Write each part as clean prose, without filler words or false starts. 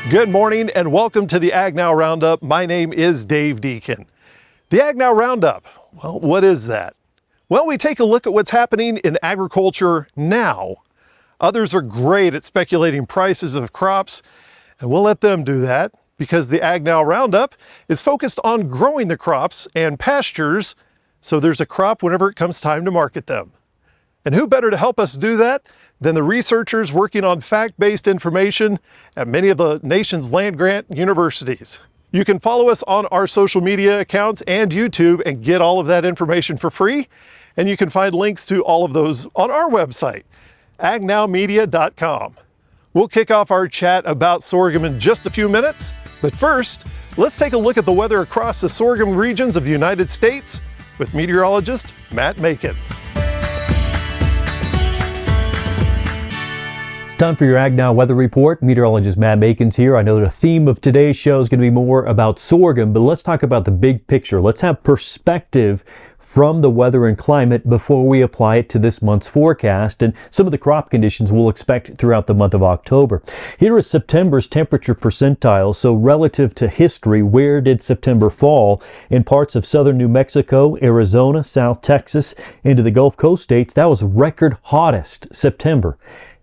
Good morning and welcome to the AgNow Roundup. My name is Dave Deacon. The AgNow Roundup, well, what is that? Well, we take a look at what's happening in agriculture now. Others are great at speculating prices of crops, and we'll let them do that because the AgNow Roundup is focused on growing the crops and pastures so there's a crop whenever it comes time to market them. And who better to help us do that than the researchers working on fact-based information at many of the nation's land-grant universities. You can follow us on our social media accounts and YouTube and get all of that information for free. And you can find links to all of those on our website, agnowmedia.com. We'll kick off our chat about sorghum in just a few minutes. But first, let's take a look at the weather across the sorghum regions of the United States with meteorologist Matt Makens. Time for your AgNow weather report. Meteorologist Matt Makens here. I know the theme of today's show is going to be more about sorghum, but let's talk about the big picture. Let's have perspective from the weather and climate before we apply it to this month's forecast and some of the crop conditions we'll expect throughout the month of October. Here is September's temperature percentile. So relative to history, where did September fall? In parts of southern New Mexico, Arizona, South Texas, into the Gulf Coast states, that was record hottest September.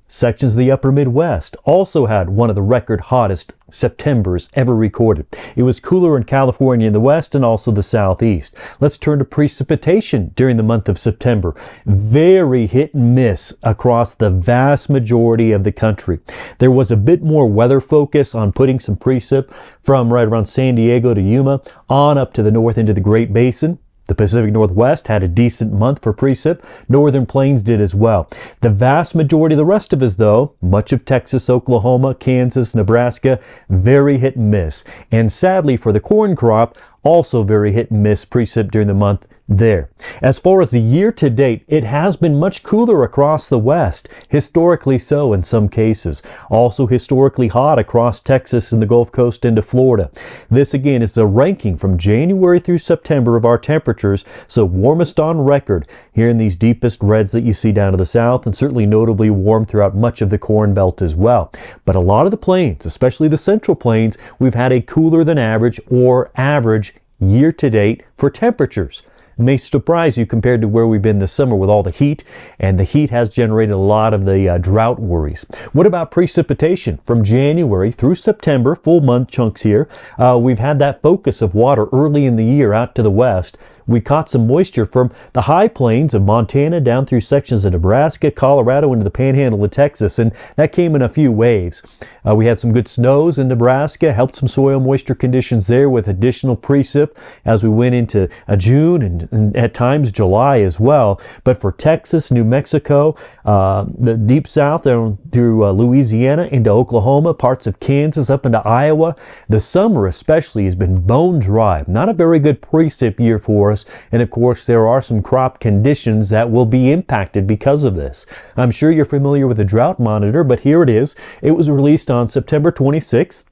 Sections of the upper Midwest also had one of the record hottest Septembers ever recorded. It was cooler in California in the west and also the southeast. Let's turn to precipitation during the month of September. Very hit and miss across the vast majority of the country. There was a bit more weather focus on putting some precip from right around San Diego to Yuma on up to the north into the Great Basin. The Pacific Northwest had a decent month for precip. Northern Plains did as well. The vast majority of the rest of us, though, much of Texas, Oklahoma, Kansas, Nebraska, very hit and miss. And sadly for the corn crop, also very hit and miss precip during the month there. As far as the year to date, it has been much cooler across the West, historically so in some cases. Also historically hot across Texas and the Gulf Coast into Florida. This again is the ranking from January through September of our temperatures, so warmest on record here in these deepest reds that you see down to the south, and certainly notably warm throughout much of the Corn Belt as well. But a lot of the plains, especially the Central Plains, we've had a cooler than average or average year to date for temperatures. It may surprise you compared to where we've been this summer with all the heat, and the heat has generated a lot of the drought worries. What about precipitation? From January through September, full month chunks here, we've had that focus of water early in the year out to the west. We caught some moisture from the high plains of Montana down through sections of Nebraska, Colorado, into the panhandle of Texas, and that came in a few waves. We had some good snows in Nebraska, helped some soil moisture conditions there with additional precip as we went into June and at times July as well. But for Texas, New Mexico, the deep south down through Louisiana into Oklahoma, parts of Kansas up into Iowa, the summer especially has been bone dry. Not a very good precip year for us. And of course, there are some crop conditions that will be impacted because of this. I'm sure you're familiar with the drought monitor, but here it is. It was released on September 26th.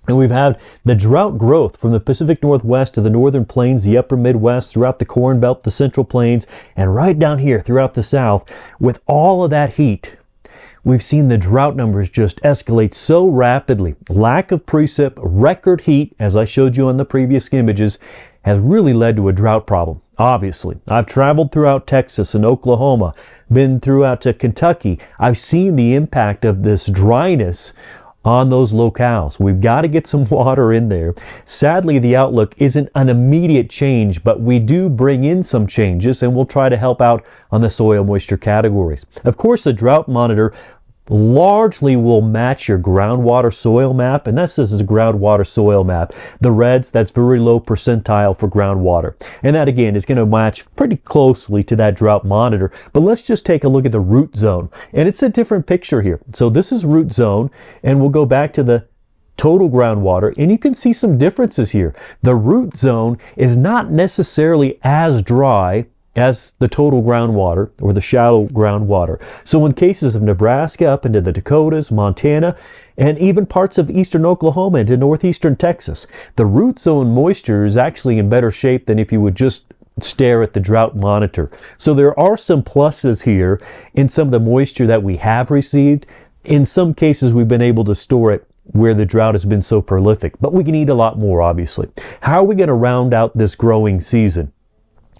And we've had the drought growth from the Pacific Northwest to the Northern Plains, the Upper Midwest, throughout the Corn Belt, the Central Plains, and right down here throughout the South. With all of that heat, we've seen the drought numbers just escalate so rapidly. Lack of precip, record heat, as I showed you on the previous images, has really led to a drought problem. Obviously, I've traveled throughout Texas and Oklahoma, been throughout to Kentucky. I've seen the impact of this dryness on those locales. We've got to get some water in there. Sadly, the outlook isn't an immediate change, but we do bring in some changes, and we'll try to help out on the soil moisture categories. Of course, the drought monitor largely will match your groundwater soil map, and this is a groundwater soil map. The reds, that's very low percentile for groundwater, and that again is going to match pretty closely to that drought monitor. But let's just take a look at the root zone, and it's a different picture here. So this is root zone, and we'll go back to the total groundwater, and you can see some differences here. The root zone is not necessarily as dry as the total groundwater or the shallow groundwater. So in cases of Nebraska up into the Dakotas, Montana, and even parts of eastern Oklahoma into northeastern Texas, the root zone moisture is actually in better shape than if you would just stare at the drought monitor. So there are some pluses here in some of the moisture that we have received. In some cases, we've been able to store it where the drought has been so prolific, but we can eat a lot more, obviously. How are we going to round out this growing season?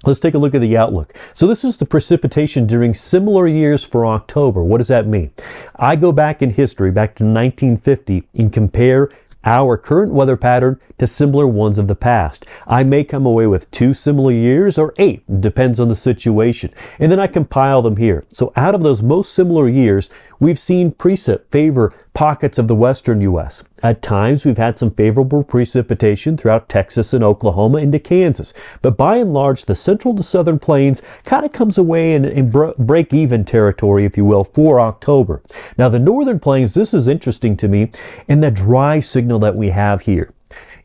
Let's take a look at the outlook. So this is the precipitation during similar years for October. What does that mean? I go back in history, back to 1950, and compare our current weather pattern to similar ones of the past. I may come away with 2 similar years or 8, depends on the situation. And then I compile them here. So out of those most similar years, we've seen precip favor pockets of the western U.S. At times, we've had some favorable precipitation throughout Texas and Oklahoma into Kansas. But by and large, the central to southern plains kind of comes away in break-even territory, if you will, for October. Now, the northern plains, this is interesting to me, in the dry signal that we have here.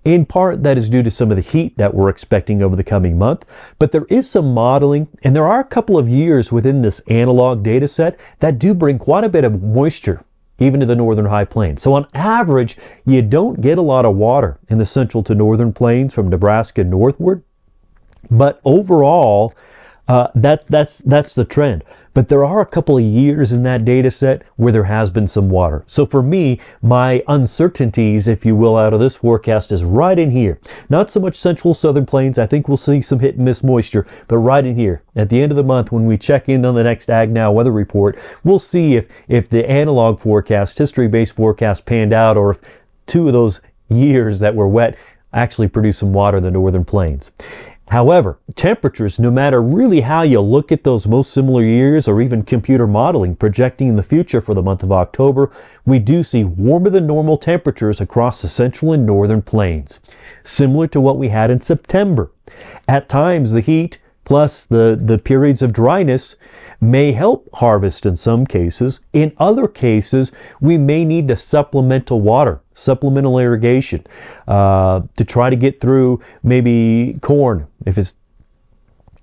In part, that is due to some of the heat that we're expecting over the coming month, but there is some modeling, and there are a couple of years within this analog data set that do bring quite a bit of moisture even to the northern high plains. So on average, you don't get a lot of water in the central to northern plains from Nebraska northward, but overall, that's the trend. But there are a couple of years in that data set where there has been some water. So for me, my uncertainties, if you will, out of this forecast is right in here. Not so much central southern plains. I think we'll see some hit and miss moisture, but right in here. At the end of the month, when we check in on the next AgNow weather report, we'll see if the analog forecast, history-based forecast panned out, or if 2 of those years that were wet actually produced some water in the northern plains. However, temperatures, no matter really how you look at those most similar years or even computer modeling projecting in the future for the month of October, we do see warmer than normal temperatures across the central and northern plains, similar to what we had in September. At times, the heat plus the periods of dryness may help harvest in some cases. In other cases, we may need to supplemental water, supplemental irrigation, to try to get through maybe corn if it's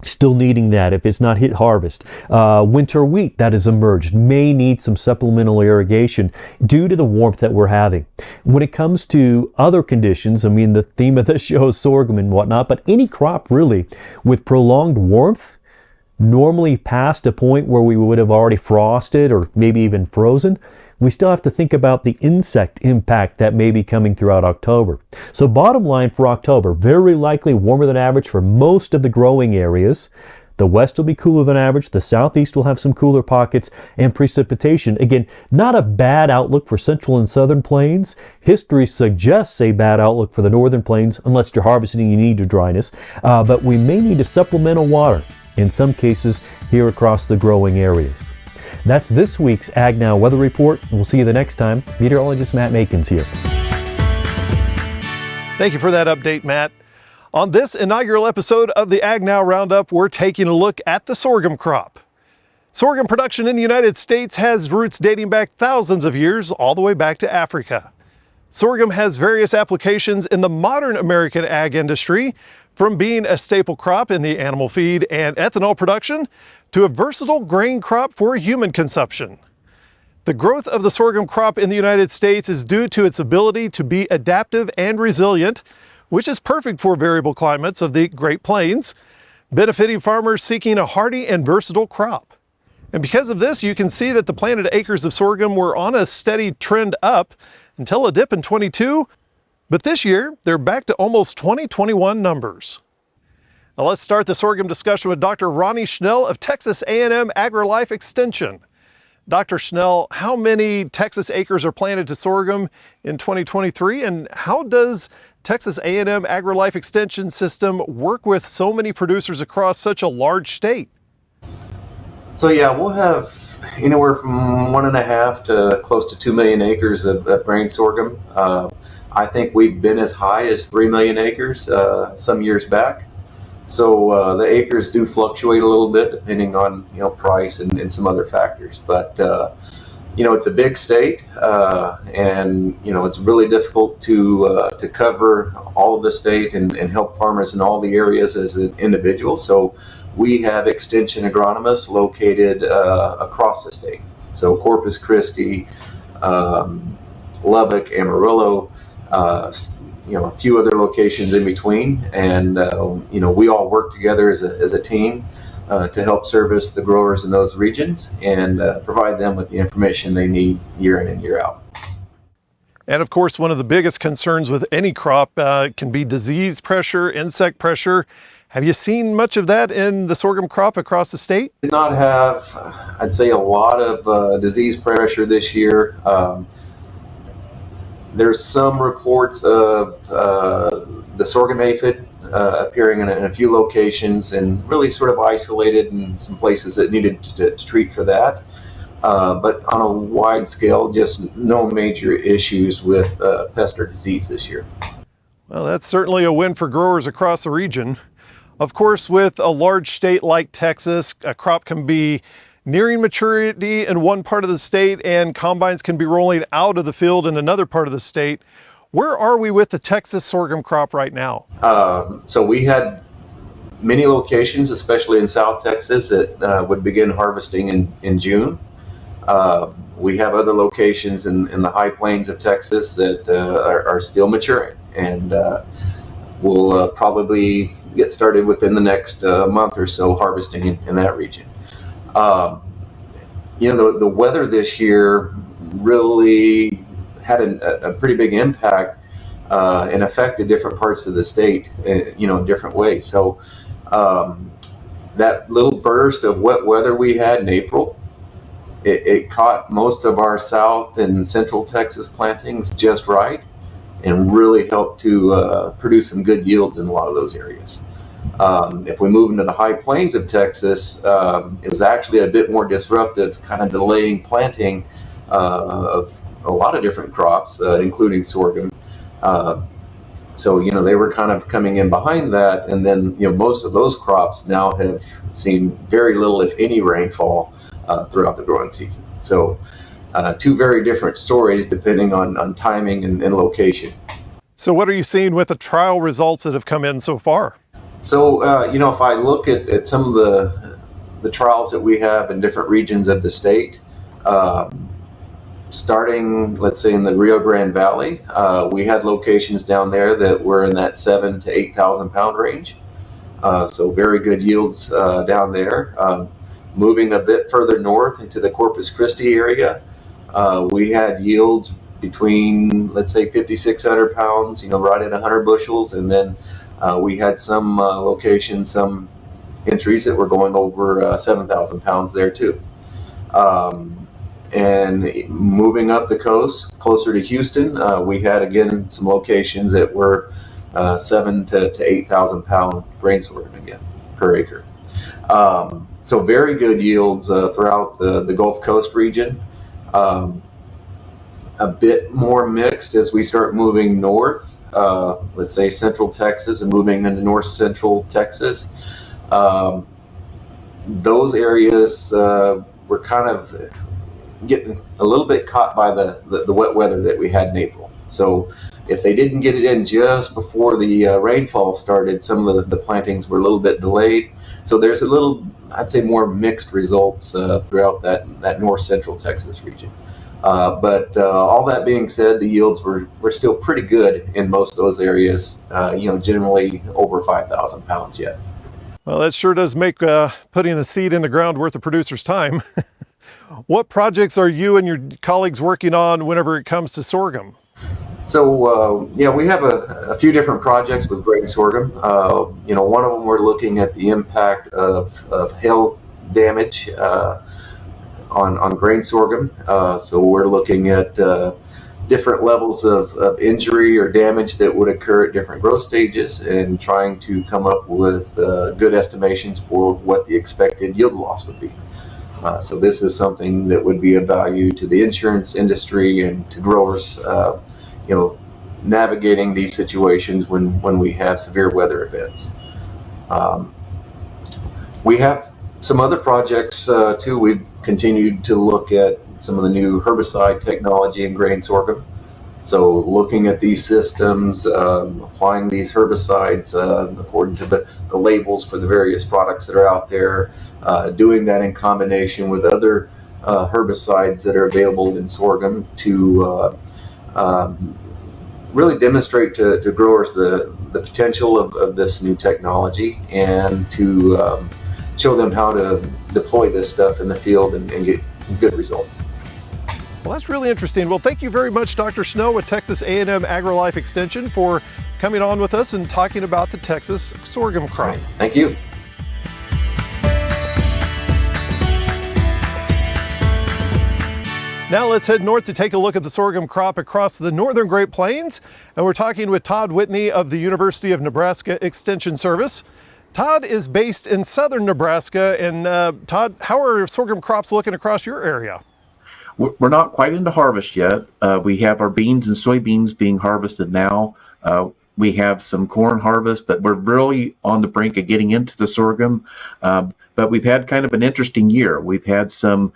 still needing that, if it's not hit harvest. Winter wheat that has emerged may need some supplemental irrigation due to the warmth that we're having. When it comes to other conditions, I mean, the theme of this show is sorghum and whatnot, but any crop really with prolonged warmth, normally past a point where we would have already frosted or maybe even frozen, we still have to think about the insect impact that may be coming throughout October. So bottom line for October, very likely warmer than average for most of the growing areas. The west will be cooler than average. The southeast will have some cooler pockets, and precipitation. Again, not a bad outlook for central and southern plains. History suggests a bad outlook for the northern plains, unless you're harvesting, you need your dryness. But we may need a supplemental water in some cases here across the growing areas. That's this week's AgNow Weather Report, and we'll see you the next time. Meteorologist Matt Makens here. Thank you for that update, Matt. On this inaugural episode of the AgNow Roundup, we're taking a look at the sorghum crop. Sorghum production in the United States has roots dating back thousands of years, all the way back to Africa. Sorghum has various applications in the modern American ag industry, from being a staple crop in the animal feed and ethanol production to a versatile grain crop for human consumption. The growth of the sorghum crop in the United States is due to its ability to be adaptive and resilient, which is perfect for variable climates of the Great Plains, benefiting farmers seeking a hardy and versatile crop. And because of this, you can see that the planted acres of sorghum were on a steady trend up until a dip in 22, but this year they're back to almost 2021 numbers. Now let's start the sorghum discussion with Dr. Ronnie Schnell of Texas A&M AgriLife Extension. Dr. Schnell, how many Texas acres are planted to sorghum in 2023, and how does Texas A&M AgriLife Extension system work with so many producers across such a large state? So yeah, we'll have anywhere from 1.5 to close to 2 million acres of grain sorghum. I think we've been as high as 3 million acres some years back. So the acres do fluctuate a little bit depending on price and some other factors. But it's a big state, and it's really difficult to cover all of the state and help farmers in all the areas as an individual. So we have extension agronomists located across the state. So Corpus Christi, Lubbock, Amarillo, a few other locations in between, and we all work together as a team to help service the growers in those regions and provide them with the information they need year in and year out. And of course, one of the biggest concerns with any crop can be disease pressure, insect pressure. Have you seen much of that in the sorghum crop across the state? Did not have, I'd say, a lot of disease pressure this year. There's some reports of the sorghum aphid appearing in a few locations and really sort of isolated in some places that needed to treat for that. But on a wide scale, just no major issues with pest or disease this year. Well, that's certainly a win for growers across the region. Of course, with a large state like Texas, a crop can be nearing maturity in one part of the state and combines can be rolling out of the field in another part of the state. Where are we with the Texas sorghum crop right now? So we had many locations, especially in South Texas, that would begin harvesting in June. We have other locations in the high plains of Texas that are still maturing, and we'll probably get started within the next month or so harvesting in that region. The weather this year really had a pretty big impact and affected different parts of the state, in different ways. So that little burst of wet weather we had in April, it caught most of our South and Central Texas plantings just right and really helped to produce some good yields in a lot of those areas. If we move into the high plains of Texas, it was actually a bit more disruptive, kind of delaying planting of a lot of different crops, including sorghum. So they were kind of coming in behind that, and then most of those crops now have seen very little, if any, rainfall throughout the growing season. So two very different stories depending on timing and location. So what are you seeing with the trial results that have come in so far? So if I look at some of the trials that we have in different regions of the state, starting, let's say, in the Rio Grande Valley, we had locations down there that were in that 7,000 to 8,000 pound range. So very good yields down there. Moving a bit further north into the Corpus Christi area, we had yields between, let's say, 5,600 pounds, right at 100 bushels. And then we had some locations, some entries that were going over 7,000 pounds there too. And moving up the coast, closer to Houston, we had, again, some locations that were 7,000 to 8,000 pound grain sorghum again per acre. So very good yields throughout the Gulf Coast region. A bit more mixed as we start moving north, let's say Central Texas and moving into North Central Texas. Those areas were kind of getting a little bit caught by the wet weather that we had in April. So if they didn't get it in just before the rainfall started, some of the plantings were a little bit delayed. So there's a little, I'd say, more mixed results throughout that North Central Texas region. But all that being said, the yields were still pretty good in most of those areas, generally over 5,000 pounds yet. Well, that sure does make putting the seed in the ground worth the producer's time. What projects are you and your colleagues working on whenever it comes to sorghum? So, we have a few different projects with grain sorghum. One of them we're looking at the impact of hail damage on grain sorghum. So we're looking at different levels of injury or damage that would occur at different growth stages and trying to come up with good estimations for what the expected yield loss would be. So this is something that would be of value to the insurance industry and to growers, navigating these situations when we have severe weather events. We have some other projects too. We've continued to look at some of the new herbicide technology in grain sorghum. So looking at these systems, applying these herbicides according to the labels for the various products that are out there, doing that in combination with other herbicides that are available in sorghum to really demonstrate to growers the potential of this new technology and to show them how to deploy this stuff in the field and get good results. Well, that's really interesting. Well, thank you very much, Dr. Schnell with Texas A&M AgriLife Extension, for coming on with us and talking about the Texas sorghum crop. Right. Thank you. Now let's head north to take a look at the sorghum crop across the northern Great Plains. And we're talking with Todd Whitney of the University of Nebraska Extension Service. Todd is based in southern Nebraska. And Todd, how are sorghum crops looking across your area? We're not quite into harvest yet. We have our beans and soybeans being harvested now. We have some corn harvest, but we're really on the brink of getting into the sorghum. But we've had kind of an interesting year. We've had some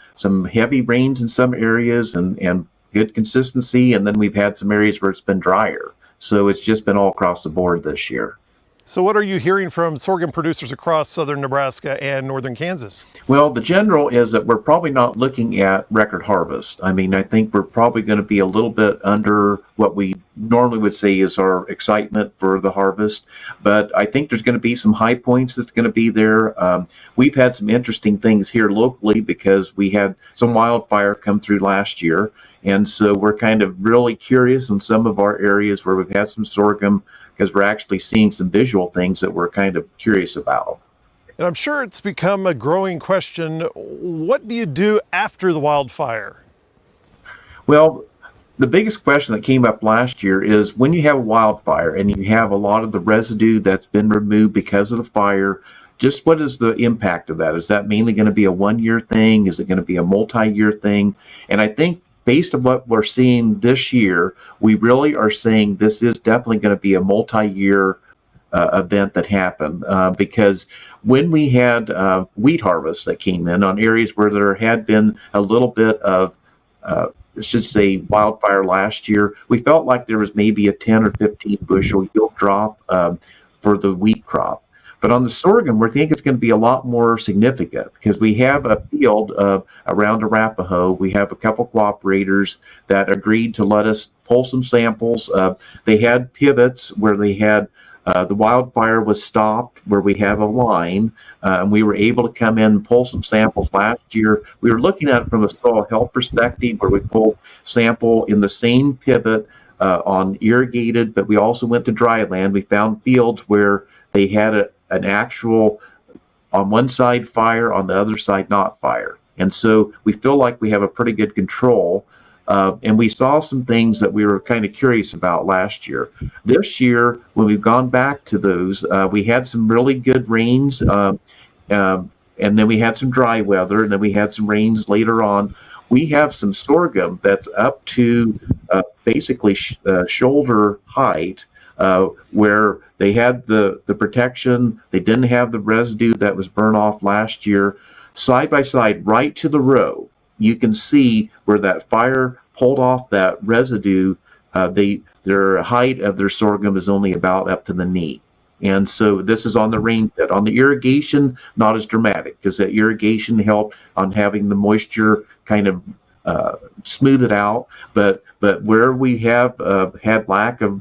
heavy rains in some areas and good consistency, and then we've had some areas where it's been drier. So it's just been all across the board this year. So what are you hearing from sorghum producers across southern Nebraska and northern Kansas? Well, the general is that we're probably not looking at record harvest. I mean, I think we're probably going to be a little bit under what we normally would say is our excitement for the harvest. But I think there's going to be some high points that's going to be there. We've had some interesting things here locally because we had some wildfire come through last year. And so we're kind of really curious in some of our areas where we've had some sorghum, because we're actually seeing some visual things that we're kind of curious about. And I'm sure it's become a growing question. What do you do after the wildfire? Well, the biggest question that came up last year is when you have a wildfire and you have a lot of the residue that's been removed because of the fire, just what is the impact of that? Is that mainly going to be a one-year thing? Is it going to be a multi-year thing? And I think based on what we're seeing this year, we really are saying this is definitely going to be a multi-year event that happened because when we had wheat harvest that came in on areas where there had been a little bit of, I should say, wildfire last year, we felt like there was maybe a 10 or 15 bushel yield drop for the wheat crop. But on the sorghum, we think it's going to be a lot more significant because we have a field around Arapahoe. We have a couple cooperators that agreed to let us pull some samples. They had pivots where they had the wildfire was stopped, where we have a line, and we were able to come in and pull some samples last year. We were looking at it from a soil health perspective where we pulled sample in the same pivot on irrigated, but we also went to dry land. We found fields where they had an actual, on one side fire, on the other side not fire. And so we feel like we have a pretty good control. And we saw some things that we were kind of curious about last year. This year, when we've gone back to those, we had some really good rains, and then we had some dry weather, and then we had some rains later on. We have some sorghum that's up to basically shoulder height, where they had the protection, they didn't have the residue that was burned off last year. Side by side, right to the row, you can see where that fire pulled off that residue. Their height of their sorghum is only about up to the knee. And so this is on the rain pit. On the irrigation, not as dramatic because the irrigation helped on having the moisture kind of smooth it out. But where we have had lack of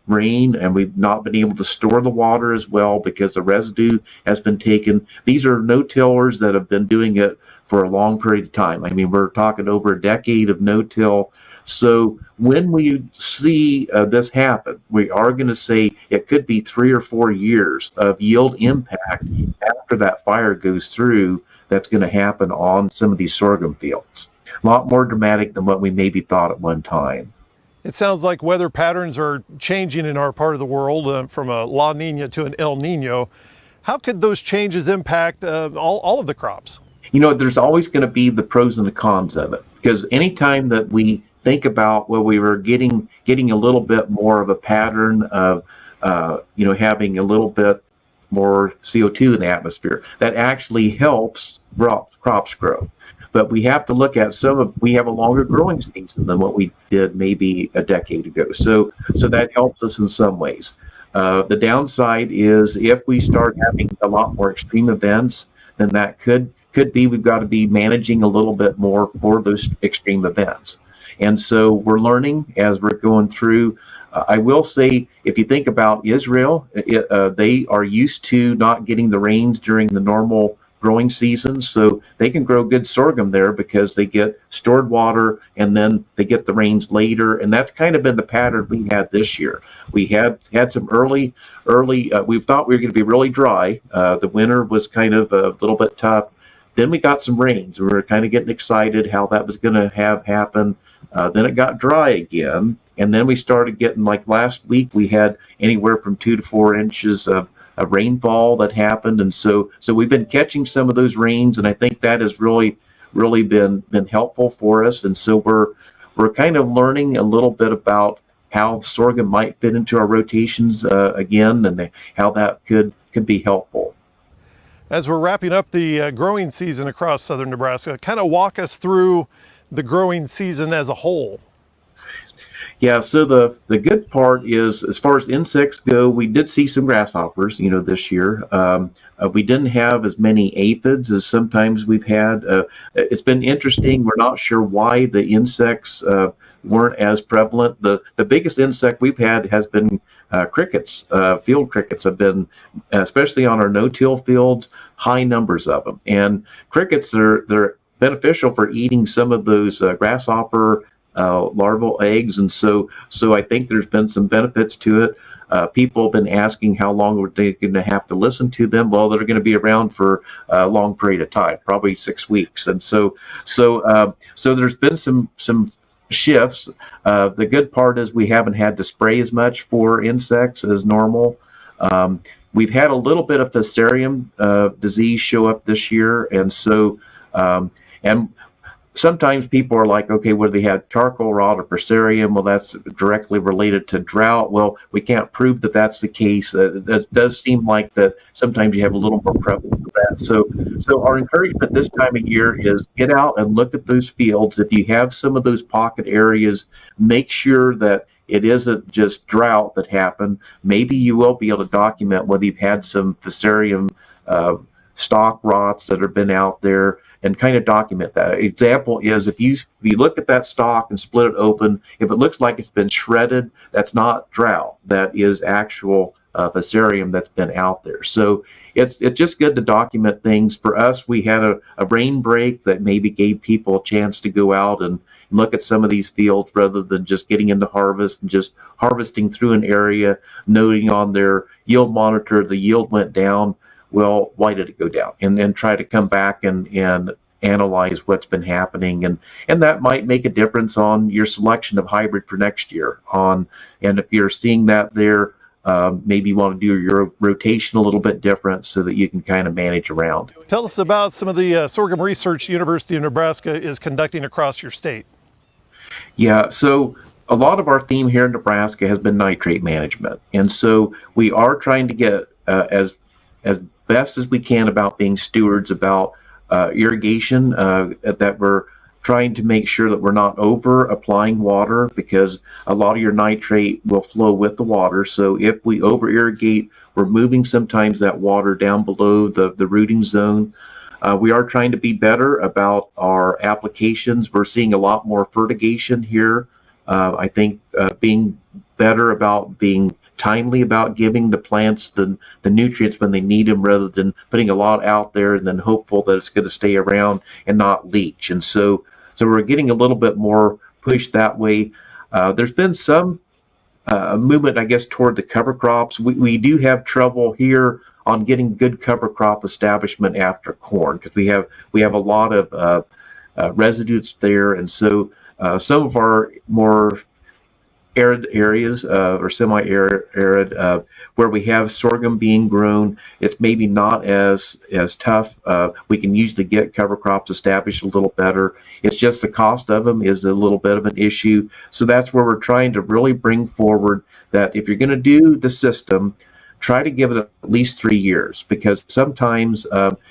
rain and we've not been able to store the water as well because the residue has been taken. These are no-tillers that have been doing it for a long period of time. I mean, we're talking over a decade of no-till. So when we see this happen, we are going to say it could be 3 or 4 years of yield impact after that fire goes through that's going to happen on some of these sorghum fields. A lot more dramatic than what we maybe thought at one time. It sounds like weather patterns are changing in our part of the world from a La Nina to an El Nino. How could those changes impact all of the crops? You know, there's always going to be the pros and the cons of it, because anytime that we think about where we were getting a little bit more of a pattern of, having a little bit more CO2 in the atmosphere, that actually helps crops grow. But we have to look at we have a longer growing season than what we did maybe a decade ago. So that helps us in some ways. The downside is if we start having a lot more extreme events, then that could be we've got to be managing a little bit more for those extreme events. And so we're learning as we're going through. I will say, if you think about Israel, they are used to not getting the rains during the normal growing seasons, so they can grow good sorghum there because they get stored water and then they get the rains later, and that's kind of been the pattern we had this year. We had some early. We thought we were going to be really dry. The winter was kind of a little bit tough. Then we got some rains. We were kind of getting excited how that was going to happen. Then it got dry again, and then we started getting, like last week, we had anywhere from 2 to 4 inches of rainfall that happened, and so we've been catching some of those rains, and I think that has really been helpful for us. And so we're kind of learning a little bit about how sorghum might fit into our rotations again, and how that could be helpful. As we're wrapping up the growing season across southern Nebraska, kind of walk us through the growing season as a whole. Yeah, so the good part is, as far as insects go, we did see some grasshoppers, this year. We didn't have as many aphids as sometimes we've had. It's been interesting. We're not sure why the insects weren't as prevalent. The biggest insect we've had has been crickets. Field crickets have been, especially on our no-till fields, high numbers of them. And crickets, they're beneficial for eating some of those grasshopper larval eggs, and so I think there's been some benefits to it. People have been asking how long are they going to have to listen to them. Well, they're going to be around for a long period of time, probably 6 weeks, and so there's been some shifts. The good part is we haven't had to spray as much for insects as normal. We've had a little bit of Fusarium disease show up this year, and so and sometimes people are like, okay, whether they had charcoal rot or Fusarium, well, that's directly related to drought. Well, we can't prove that that's the case. It does seem like that sometimes you have a little more prevalence of that. So our encouragement this time of year is get out and look at those fields. If you have some of those pocket areas, make sure that it isn't just drought that happened. Maybe you will be able to document whether you've had some Fusarium stalk rots that have been out there, and kind of document that. Example is, if you look at that stalk and split it open, if it looks like it's been shredded, that's not drought. That is actual Fusarium that's been out there. So it's just good to document things. For us, we had a rain break that maybe gave people a chance to go out and look at some of these fields rather than just getting into harvest and just harvesting through an area, noting on their yield monitor the yield went down. Well, why did it go down? And then try to come back and analyze what's been happening, and that might make a difference on your selection of hybrid for next year. And if you're seeing that there, maybe you want to do your rotation a little bit different so that you can kind of manage around. Tell us about some of the sorghum research University of Nebraska is conducting across your state. Yeah, so a lot of our theme here in Nebraska has been nitrate management, and so we are trying to get as best as we can about being stewards about irrigation, that we're trying to make sure that we're not over applying water, because a lot of your nitrate will flow with the water. So if we over irrigate, we're moving sometimes that water down below the rooting zone. We are trying to be better about our applications. We're seeing a lot more fertigation here. I think being better about being timely about giving the plants the nutrients when they need them, rather than putting a lot out there and then hopeful that it's going to stay around and not leach. And so we're getting a little bit more push that way. There's been some movement, I guess, toward the cover crops. We do have trouble here on getting good cover crop establishment after corn, because we have a lot of residues there, and so some of our more arid areas or semi-arid where we have sorghum being grown, it's maybe not as tough. We can usually get cover crops established a little better. It's just the cost of them is a little bit of an issue. So that's where we're trying to really bring forward that if you're going to do the system, try to give it at least 3 years, because sometimes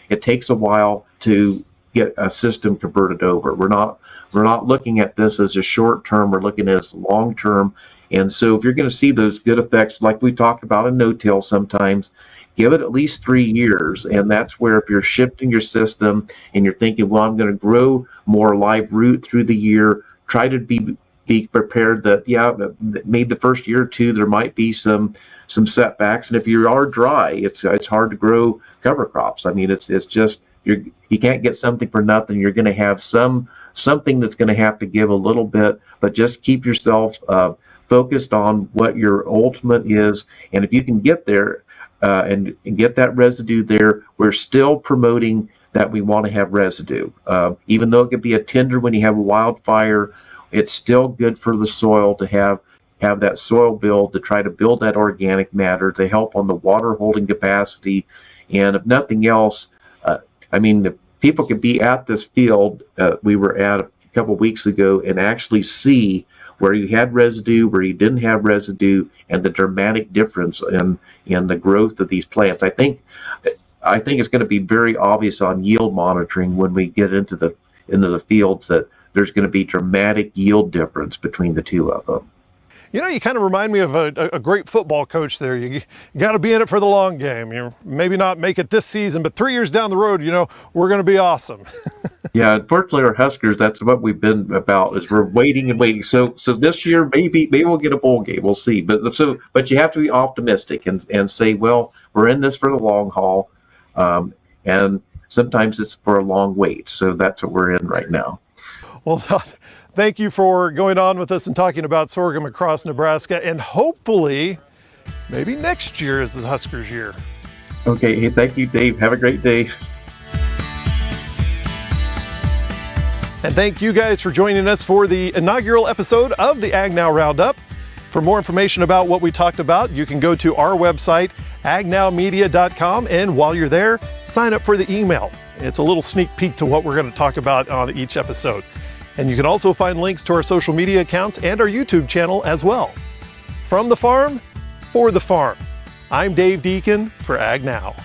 it takes a while to get a system converted over. We're not looking at this as a short term, we're looking at it as long term. And so if you're going to see those good effects, like we talked about in no-till sometimes, give it at least 3 years. And that's where if you're shifting your system and you're thinking, well, I'm going to grow more live root through the year, try to be prepared that, maybe the first year or two, there might be some setbacks. And if you are dry, it's hard to grow cover crops. I mean, it's just you can't get something for nothing. You're going to have something that's going to have to give a little bit, but just keep yourself focused on what your ultimate is. And if you can get there and get that residue there, we're still promoting that we want to have residue. Even though it could be a tinder when you have a wildfire, it's still good for the soil to have that soil build, to try to build that organic matter, to help on the water holding capacity. And if nothing else, if people could be at this field we were at a couple weeks ago and actually see where you had residue, where you didn't have residue, and the dramatic difference in the growth of these plants. I think it's going to be very obvious on yield monitoring when we get into the fields that there's going to be dramatic yield difference between the two of them. You know, you kind of remind me of a great football coach there. You got to be in it for the long game. You maybe not make it this season, but 3 years down the road, we're going to be awesome. Yeah, unfortunately, our Huskers, that's what we've been about, is we're waiting and waiting. So this year, maybe we'll get a bowl game. We'll see. But you have to be optimistic and say, well, we're in this for the long haul. And sometimes it's for a long wait. So that's what we're in right now. Well, Todd, thank you for going on with us and talking about sorghum across Nebraska. And hopefully, maybe next year is the Huskers' year. Okay. Hey, thank you, Dave. Have a great day. And thank you guys for joining us for the inaugural episode of the AgNow Roundup. For more information about what we talked about, you can go to our website, agnowmedia.com, and while you're there, sign up for the email. It's a little sneak peek to what we're going to talk about on each episode. And you can also find links to our social media accounts and our YouTube channel as well. From the farm, for the farm. I'm Dave Deacon for AgNow.